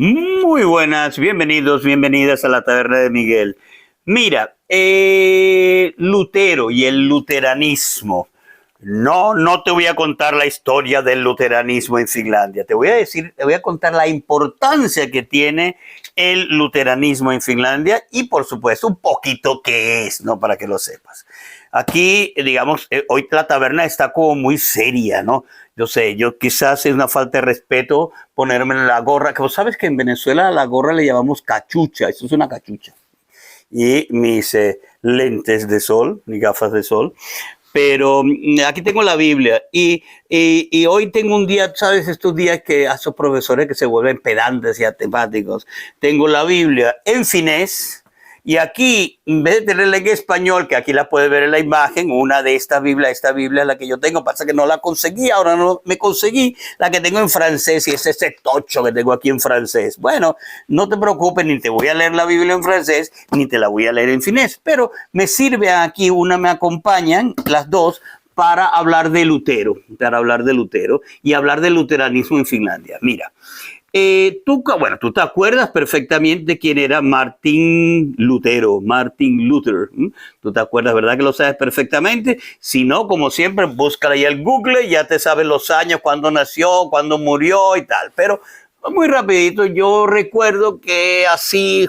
Muy buenas, bienvenidos, bienvenidas a la Taberna de Miguel. Mira, Lutero y el luteranismo. No te voy a contar la historia del luteranismo en Finlandia. Te voy a contar la importancia que tiene el luteranismo en Finlandia y, por supuesto, un poquito qué es, ¿no? Para que lo sepas. Aquí, digamos, hoy la taberna está como muy seria, ¿no? Yo sé, yo quizás es una falta de respeto ponerme la gorra, que vos sabes que en Venezuela a la gorra le llamamos cachucha, eso es una cachucha. Y mis lentes de sol, mis gafas de sol. Pero aquí tengo la Biblia y hoy tengo un día, ¿sabes? Estos días que a esos profesores que se vuelven pedantes y atemáticos. Tengo la Biblia en finés y aquí, en vez de tenerla en español, que aquí la puedes ver en la imagen, una de esta Biblia es la que yo tengo, pasa que no la conseguí, ahora no me conseguí la que tengo en francés y es ese tocho que tengo aquí en francés. Bueno, no te preocupes, ni te voy a leer la Biblia en francés, ni te la voy a leer en finés, pero me sirve aquí, una me acompañan, las dos, para hablar de Lutero y hablar del luteranismo en Finlandia. Mira, tú te acuerdas perfectamente de quién era Martín Lutero, Martin Luther. Tú te acuerdas, ¿verdad que lo sabes perfectamente? Si no, como siempre, búscala ahí en Google, ya te sabes los años, cuándo nació, cuándo murió y tal. Pero muy rapidito, yo recuerdo que así,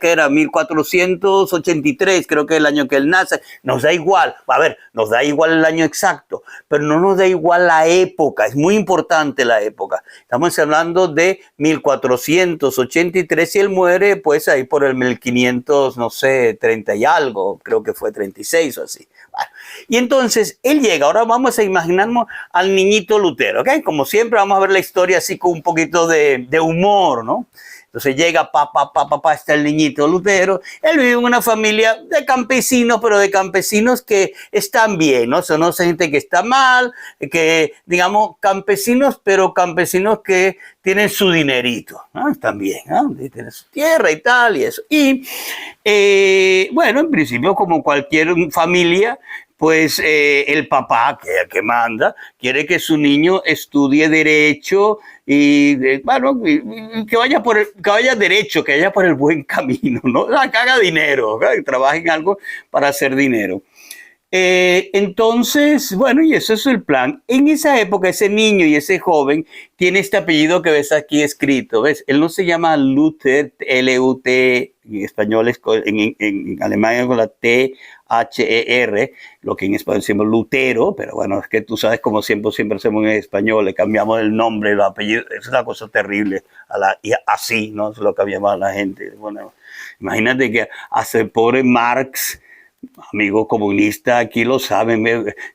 era 1483, creo que es el año que él nace. Nos da igual, a ver, nos da igual el año exacto, pero no nos da igual la época, es muy importante la época. Estamos hablando de 1483 y él muere pues ahí por el 1500, no sé, 30 y algo, creo que fue 36 o así. Bueno, y entonces él llega, ahora vamos a imaginarnos al niñito Lutero, ¿ok? Como siempre vamos a ver la historia así con un poquito de humor, ¿no? Entonces llega, está el niñito Lutero. Él vive en una familia de campesinos, pero de campesinos que están bien, ¿no? Son gente que está mal, que, digamos, campesinos, pero campesinos que tienen su dinerito, ¿no? Están bien, ¿no? Tienen su tierra y tal, y eso. Y, bueno, en principio, como cualquier familia, pues el papá, que manda, quiere que su niño estudie derecho y bueno, y que vaya derecho, que vaya por el buen camino, ¿no? Que haga dinero, que trabaje en algo para hacer dinero. Entonces, bueno, y ese es el plan. En esa época, ese niño y ese joven tiene este apellido que ves aquí escrito, ¿ves? Él no se llama Luther, L-U-T, en español, en alemán es con la T-H-E-R, lo que en español decimos Lutero, pero bueno, es que tú sabes como siempre hacemos en español, le cambiamos el nombre, el apellido, es una cosa terrible, y así, ¿no? Se lo cambiamos a la gente. Bueno, imagínate que hace pobre Marx, amigo comunista, aquí lo saben,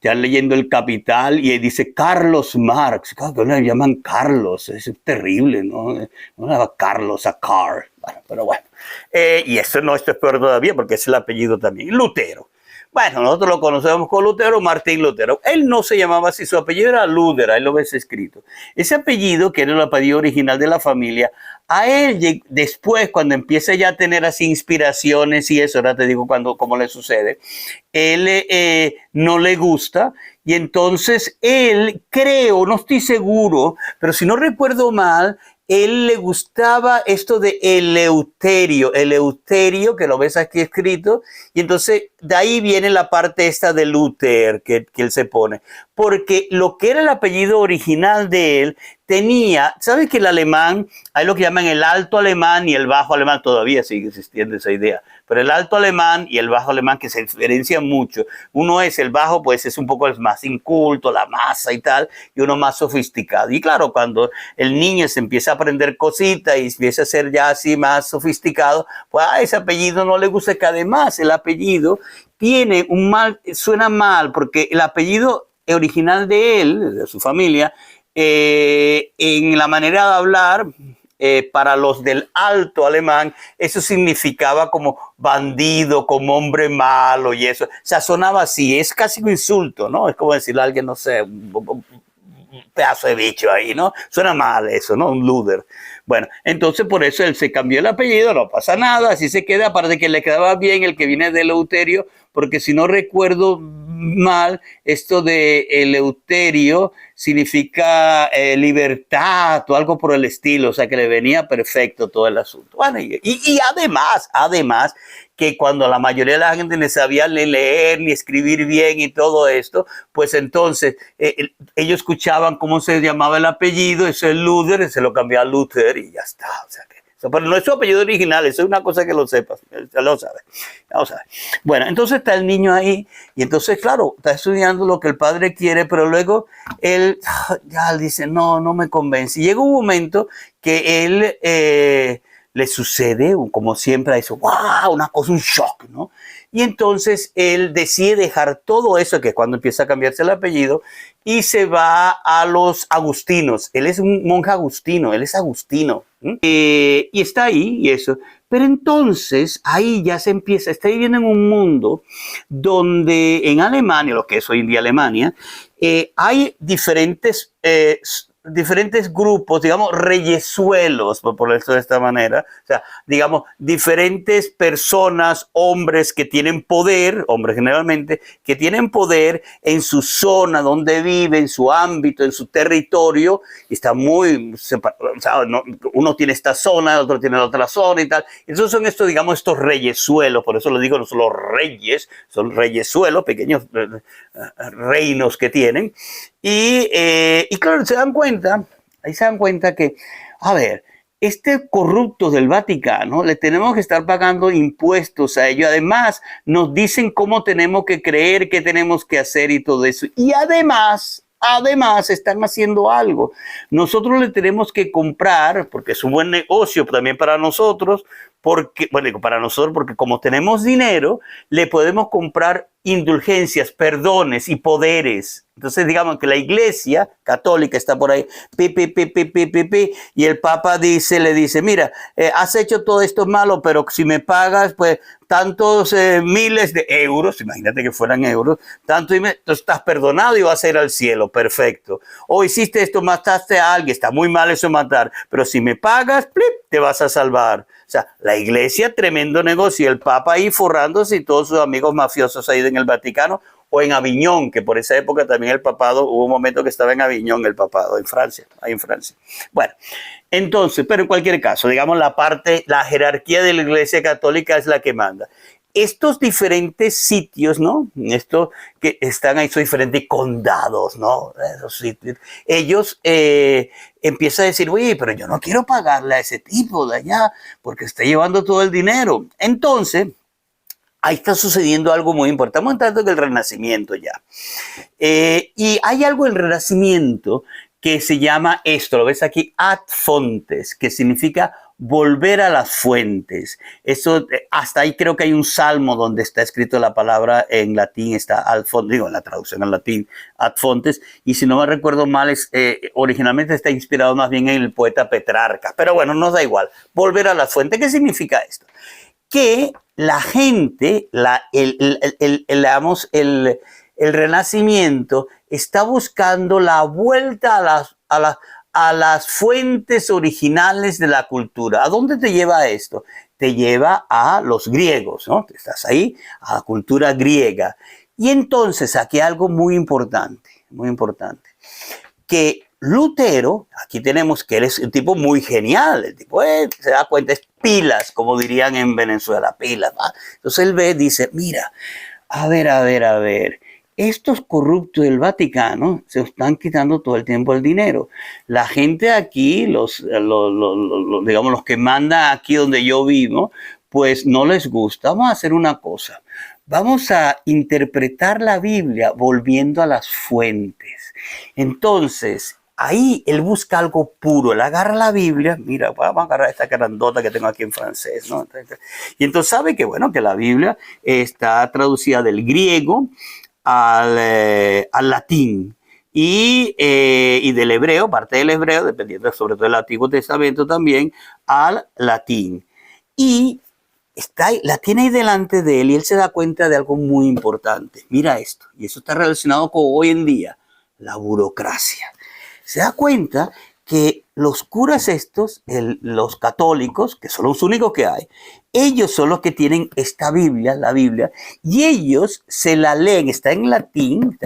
ya leyendo El Capital y dice Carlos Marx, claro que le llaman Carlos, es terrible, ¿no? No le llama Carlos a Carl, bueno, pero bueno. Y esto es peor todavía porque es el apellido también, Lutero. Bueno, nosotros lo conocemos como Lutero, Martín Lutero. Él no se llamaba así, su apellido era Luder, ahí lo ves escrito. Ese apellido, que era el apellido original de la familia, a él después, cuando empieza ya a tener así inspiraciones y eso, ahora te digo cómo le sucede, él no le gusta y entonces él, creo, no estoy seguro, pero si no recuerdo mal, él le gustaba esto de Eleuterio, que lo ves aquí escrito, y entonces de ahí viene la parte esta de Luther que él se pone, porque lo que era el apellido original de él tenía, ¿sabes que el alemán, hay lo que llaman el alto alemán y el bajo alemán, todavía sigue existiendo esa idea, pero el alto alemán y el bajo alemán que se diferencian mucho, uno es el bajo, pues es un poco el más inculto, la masa y tal, y uno más sofisticado, y claro, cuando el niño se empieza a aprender cositas y empieza a ser ya así más sofisticado, pues a ese apellido no le gusta, que además el apellido tiene suena mal, porque el apellido original de él, de su familia, en la manera de hablar, para los del alto alemán, eso significaba como bandido, como hombre malo y eso. O sea, sonaba así, es casi un insulto, ¿no? Es como decirle a alguien, no sé, un pedazo de bicho ahí, ¿no? Suena mal eso, ¿no? Un luder. Bueno, entonces por eso él se cambió el apellido, no pasa nada, así se queda, aparte que le quedaba bien el que viene de Eleuterio, porque si no recuerdo mal, esto de Eleuterio significa libertad o algo por el estilo, o sea que le venía perfecto todo el asunto. Bueno, y además, que cuando la mayoría de la gente no sabía ni leer ni escribir bien y todo esto, pues entonces ellos escuchaban cómo se llamaba el apellido, eso es Luther, se lo cambió a Luther y ya está. O sea que, pero no es su apellido original, eso es una cosa que lo sepas, lo sabe. Bueno, entonces está el niño ahí y entonces, claro, está estudiando lo que el padre quiere, pero luego él ya dice, no me convence. Y llega un momento que él le sucede, como siempre, eso, wow, una cosa, un shock, ¿no? Y entonces él decide dejar todo eso, que es cuando empieza a cambiarse el apellido, y se va a los agustinos. Él es un monje agustino, él es agustino. Y está ahí y eso. Pero entonces ahí ya se empieza, está viviendo en un mundo donde en Alemania, lo que es hoy en día Alemania, hay diferentes grupos, digamos, reyesuelos, por ponerlo de esta manera, o sea, digamos, diferentes personas, hombres que tienen poder, hombres generalmente, que tienen poder en su zona donde vive, en su ámbito, en su territorio, y está muy separado, o sea, uno tiene esta zona, el otro tiene la otra zona y tal. Entonces son estos, digamos, estos reyesuelos, por eso lo digo, no son los reyes, son reyesuelos, pequeños reinos que tienen. Y claro, ahí se dan cuenta que, a ver, este corrupto del Vaticano, le tenemos que estar pagando impuestos a ellos. Además, nos dicen cómo tenemos que creer, qué tenemos que hacer y todo eso. Y además están haciendo algo. Nosotros le tenemos que comprar, porque es un buen negocio también para nosotros, porque como tenemos dinero, le podemos comprar indulgencias, perdones y poderes. Entonces, digamos que la iglesia católica está por ahí, y el Papa le dice, mira, has hecho todo esto malo, pero si me pagas, pues, tantos miles de euros, imagínate que fueran euros, tú estás perdonado y vas a ir al cielo, perfecto. O hiciste esto, mataste a alguien, está muy mal eso matar, pero si me pagas, ¡plip!, te vas a salvar. O sea, la iglesia, tremendo negocio, el Papa ahí forrándose y todos sus amigos mafiosos ahí en el Vaticano, o en Aviñón, que por esa época también el papado, hubo un momento que estaba en Aviñón el papado, en Francia, ahí en Francia. Bueno, entonces, pero en cualquier caso, digamos la jerarquía de la iglesia católica es la que manda. Estos diferentes sitios, ¿no? Estos que están ahí, son diferentes condados, ¿no? Esos sitios. Ellos empiezan a decir, oye, pero yo no quiero pagarle a ese tipo de allá porque está llevando todo el dinero. Entonces, ahí está sucediendo algo muy importante. Estamos entrando en el Renacimiento ya. Y hay algo en el Renacimiento que se llama esto, lo ves aquí, ad fontes, que significa volver a las fuentes. Eso, hasta ahí creo que hay un salmo donde está escrito la palabra en latín, está ad fontes, digo, en la traducción al latín, ad fontes, y si no me recuerdo mal, originalmente está inspirado más bien en el poeta Petrarca, pero bueno, nos da igual. Volver a las fuentes, ¿qué significa esto? Que la gente, el Renacimiento está buscando la vuelta a las fuentes originales de la cultura. ¿A dónde te lleva esto? Te lleva a los griegos, ¿no? Estás ahí, a la cultura griega. Y entonces aquí hay algo muy importante, que Lutero, aquí tenemos que él es un tipo muy genial, el tipo se da cuenta, es pilas, como dirían en Venezuela, pilas, ¿va? Entonces él ve, dice, mira, a ver, estos corruptos del Vaticano se están quitando todo el tiempo el dinero. La gente aquí, digamos, los que mandan aquí donde yo vivo, pues no les gusta. Vamos a hacer una cosa. Vamos a interpretar la Biblia volviendo a las fuentes. Entonces, ahí él busca algo puro. Él agarra la Biblia. Mira, vamos a agarrar esta grandota que tengo aquí en francés, ¿no? Y entonces sabe que, bueno, que la Biblia está traducida del griego al latín y del hebreo, parte del hebreo, dependiendo sobre todo del Antiguo Testamento también, al latín. Y la tiene ahí delante de él y él se da cuenta de algo muy importante. Mira esto, y eso está relacionado con hoy en día, la burocracia. Se da cuenta que los curas estos, los católicos, que son los únicos que hay, ellos son los que tienen esta Biblia, la Biblia, y ellos se la leen, está en latín,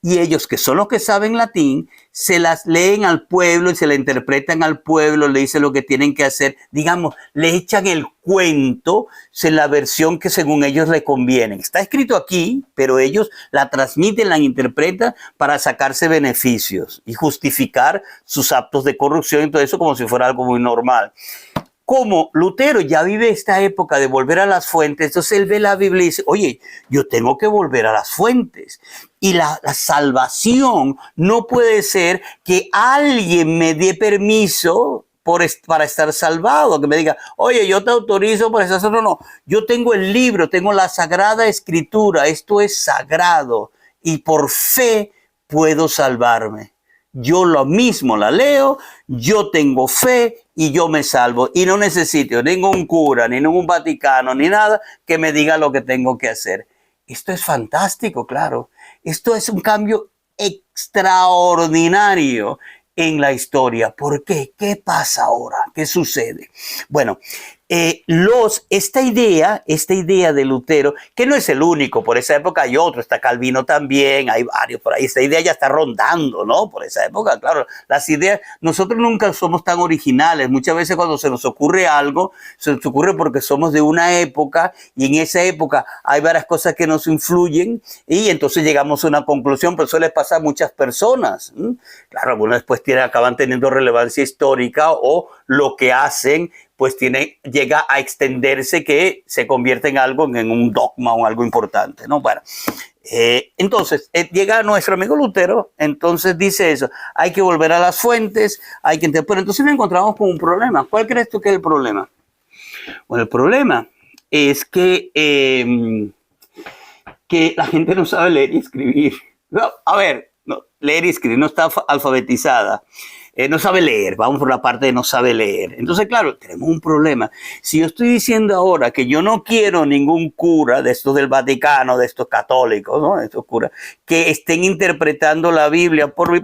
y ellos que son los que saben latín, se las leen al pueblo y se la interpretan al pueblo, le dicen lo que tienen que hacer, digamos, le echan el cuento en la versión que según ellos le conviene. Está escrito aquí, pero ellos la transmiten, la interpretan para sacarse beneficios y justificar sus actos de corrupción y todo eso como si fuera algo muy normal. Como Lutero ya vive esta época de volver a las fuentes, entonces él ve la Biblia y dice, oye, yo tengo que volver a las fuentes. Y la salvación no puede ser que alguien me dé permiso para estar salvado, que me diga, oye, yo te autorizo para estar salvado. No, yo tengo el libro, tengo la Sagrada Escritura, esto es sagrado y por fe puedo salvarme. Yo lo mismo la leo, yo tengo fe y yo me salvo. Y no necesito ningún cura, ni ningún Vaticano, ni nada que me diga lo que tengo que hacer. Esto es fantástico, claro. Esto es un cambio extraordinario en la historia. ¿Por qué? ¿Qué pasa ahora? ¿Qué sucede? Bueno, esta idea de Lutero, que no es el único, por esa época hay otro, está Calvino también, hay varios por ahí, esta idea ya está rondando, ¿no? Por esa época, claro, las ideas, nosotros nunca somos tan originales, muchas veces cuando se nos ocurre algo, se nos ocurre porque somos de una época y en esa época hay varias cosas que nos influyen y entonces llegamos a una conclusión, pero eso les pasa a muchas personas. Claro, algunos después acaban teniendo relevancia histórica o lo que hacen pues llega a extenderse que se convierte en algo, en un dogma o algo importante, ¿no? Bueno, entonces llega nuestro amigo Lutero, entonces dice eso, hay que volver a las fuentes, pero entonces nos encontramos con un problema. ¿Cuál crees tú que es el problema? Bueno, el problema es que la gente no sabe leer y escribir. No, a ver, no, leer y escribir, no está alfabetizada. No sabe leer, vamos por la parte de no sabe leer. Entonces, claro, tenemos un problema. Si yo estoy diciendo ahora que yo no quiero ningún cura de estos del Vaticano, de estos católicos, ¿no? De estos curas, que estén interpretando la Biblia por mí,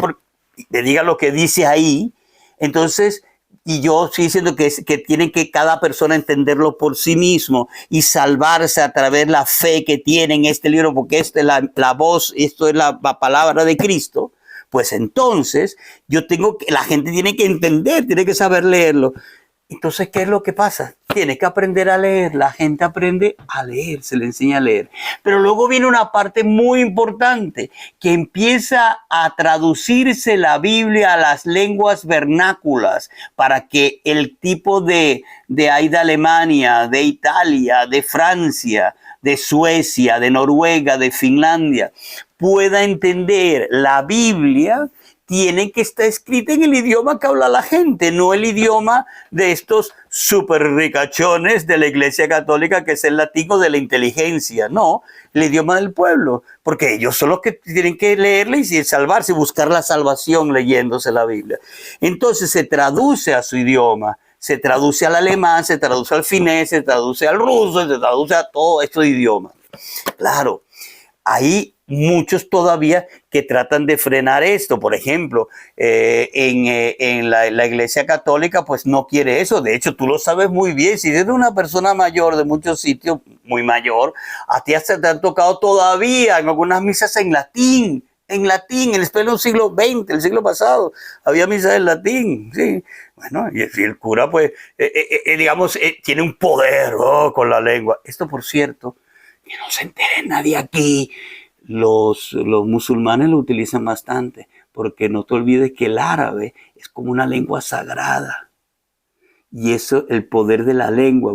me digan lo que dice ahí, entonces, y yo estoy diciendo que tienen que cada persona entenderlo por sí mismo y salvarse a través de la fe que tiene en este libro, porque esta es la voz, esto es la palabra de Cristo. Pues entonces la gente tiene que entender, tiene que saber leerlo. Entonces, ¿qué es lo que pasa? Tiene que aprender a leer. La gente aprende a leer, se le enseña a leer. Pero luego viene una parte muy importante, que empieza a traducirse la Biblia a las lenguas vernáculas para que el tipo de ahí de Alemania, de Italia, de Francia, de Suecia, de Noruega, de Finlandia, pueda entender la Biblia, tiene que estar escrita en el idioma que habla la gente, no el idioma de estos súper ricachones de la Iglesia Católica, que es el latín o de la inteligencia, no, el idioma del pueblo, porque ellos son los que tienen que leerla y salvarse, buscar la salvación leyéndose la Biblia. Entonces se traduce a su idioma, se traduce al alemán, se traduce al finés, se traduce al ruso, se traduce a todos estos idiomas. Claro, hay muchos todavía que tratan de frenar esto. Por ejemplo, en la Iglesia Católica pues no quiere eso. De hecho, tú lo sabes muy bien. Si eres una persona mayor de muchos sitios, muy mayor, a ti hasta te han tocado todavía en algunas misas en latín, en el siglo XX, el siglo pasado, había misas en latín, sí. Bueno, y el cura pues, digamos, tiene un poder con la lengua. Esto, por cierto, que no se entere nadie aquí, los musulmanes lo utilizan bastante, porque no te olvides que el árabe es como una lengua sagrada. Y eso, el poder de la lengua,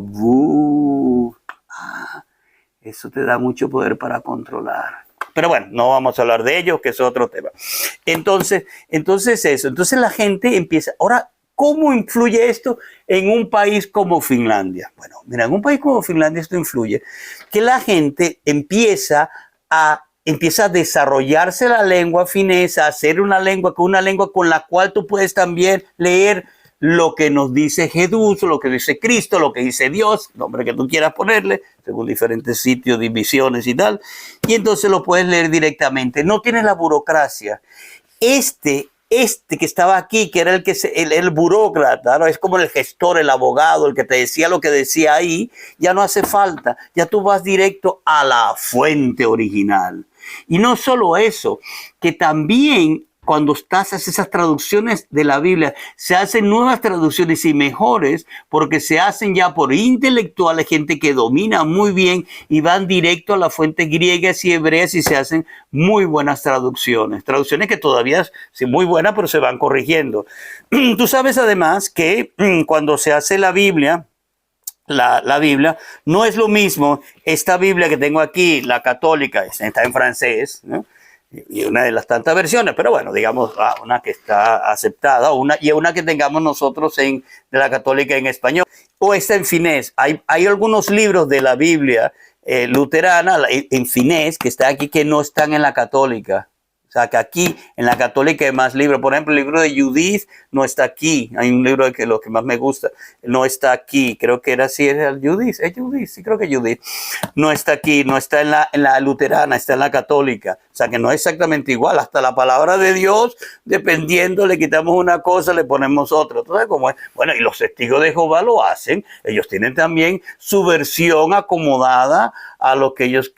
eso te da mucho poder para controlar. Pero bueno, no vamos a hablar de ello, que es otro tema. Entonces eso. Entonces la gente empieza. Ahora, ¿cómo influye esto en un país como Finlandia? Bueno, mira, en un país como Finlandia esto influye que la gente empieza a desarrollarse la lengua finesa, a hacer una lengua con la cual tú puedes también leer lo que nos dice Jesús, lo que dice Cristo, lo que dice Dios, nombre que tú quieras ponerle, según diferentes sitios, divisiones y tal, y entonces lo puedes leer directamente. No tienes la burocracia. este que estaba aquí, que era el burócrata, ¿no? Es como el gestor, el abogado, el que te decía lo que decía ahí, ya no hace falta, ya tú vas directo a la fuente original. Y no solo eso, que también cuando haces esas traducciones de la Biblia, se hacen nuevas traducciones y mejores porque se hacen ya por intelectuales, gente que domina muy bien y van directo a las fuentes griegas y hebreas y se hacen muy buenas traducciones. Traducciones que todavía son muy buenas, pero se van corrigiendo. Tú sabes además que cuando se hace la Biblia, la Biblia, no es lo mismo esta Biblia que tengo aquí, la católica, está en francés, ¿no? Y una de las tantas versiones, pero bueno, digamos una que está aceptada, y una que tengamos nosotros de la católica en español, o está en finés. Hay algunos libros de la Biblia luterana en finés que están aquí que no están en la católica. O sea, que aquí en la católica hay más libros. Por ejemplo, el libro de Judith no está aquí. Hay un libro que lo que más me gusta no está aquí. Creo que era el Judith. ¿Es Judith? Sí, creo que Judith. No está aquí, no está en la luterana, está en la católica. O sea, que no es exactamente igual. Hasta la palabra de Dios, dependiendo, le quitamos una cosa, le ponemos otra. ¿Tú sabes cómo es? Bueno, y los testigos de Jehová lo hacen. Ellos tienen también su versión acomodada a lo que ellos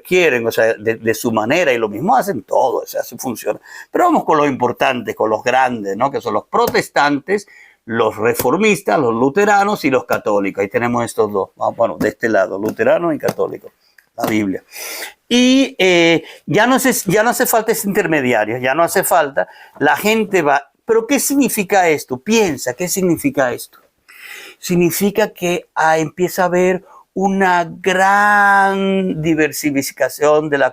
quieren, o sea, de su manera, y lo mismo hacen todos, o sea, así funciona. Pero vamos con los importantes, con los grandes, ¿no? Que son los protestantes, los reformistas, los luteranos y los católicos. Ahí tenemos estos dos, bueno, de este lado, luteranos y católicos, la Biblia. Y ya no hace falta ese intermediario, ya no hace falta, la gente va. ¿Pero qué significa esto? Piensa, ¿qué significa esto? Significa que empieza a haber una gran diversificación de la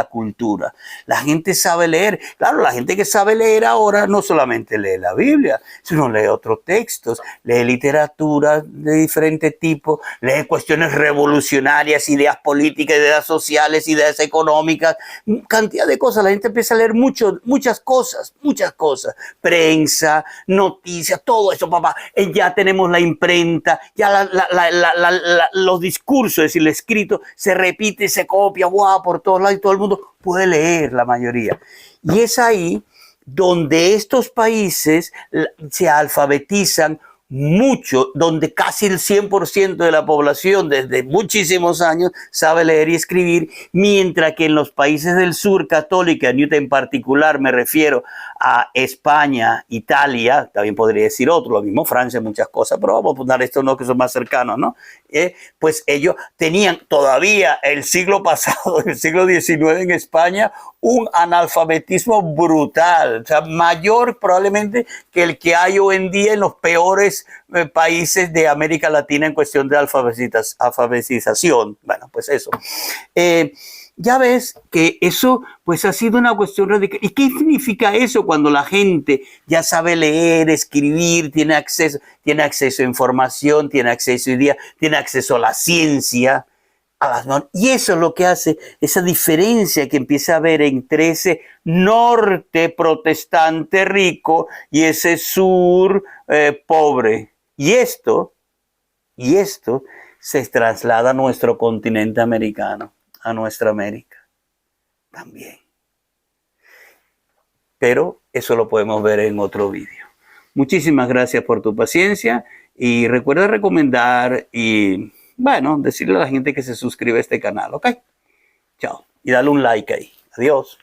cultura. La gente sabe leer. Claro, la gente que sabe leer ahora no solamente lee la Biblia, sino lee otros textos, lee literatura de diferente tipo, lee cuestiones revolucionarias, ideas políticas, ideas sociales, ideas económicas, cantidad de cosas. La gente empieza a leer muchas cosas. Prensa, noticias, todo eso, papá. Ya tenemos la imprenta, ya los discursos, es decir, el escrito, se repite, se copia, por todos lados y todo el mundo puede leer, la mayoría. Y es ahí donde estos países se alfabetizan mucho, donde casi el 100% de la población desde muchísimos años sabe leer y escribir, mientras que en los países del sur católica, en particular me refiero a España, Italia, también podría decir otro, lo mismo Francia, muchas cosas, pero vamos a poner estos no que son más cercanos, ¿no? Pues ellos tenían todavía el siglo pasado, el siglo XIX en España, un analfabetismo brutal, o sea, mayor probablemente que el que hay hoy en día en los peores países de América Latina en cuestión de alfabetización. Bueno, pues eso. Ya ves que eso pues ha sido una cuestión radical. ¿Y qué significa eso cuando la gente ya sabe leer, escribir, tiene acceso a información, tiene acceso a ideas, tiene acceso a la ciencia? Y eso es lo que hace esa diferencia que empieza a haber entre ese norte protestante rico y ese sur pobre. Y esto se traslada a nuestro continente americano, a nuestra América también. Pero eso lo podemos ver en otro vídeo. Muchísimas gracias por tu paciencia y recuerda recomendar y, bueno, decirle a la gente que se suscribe a este canal, ¿ok? Chao. Y dale un like ahí. Adiós.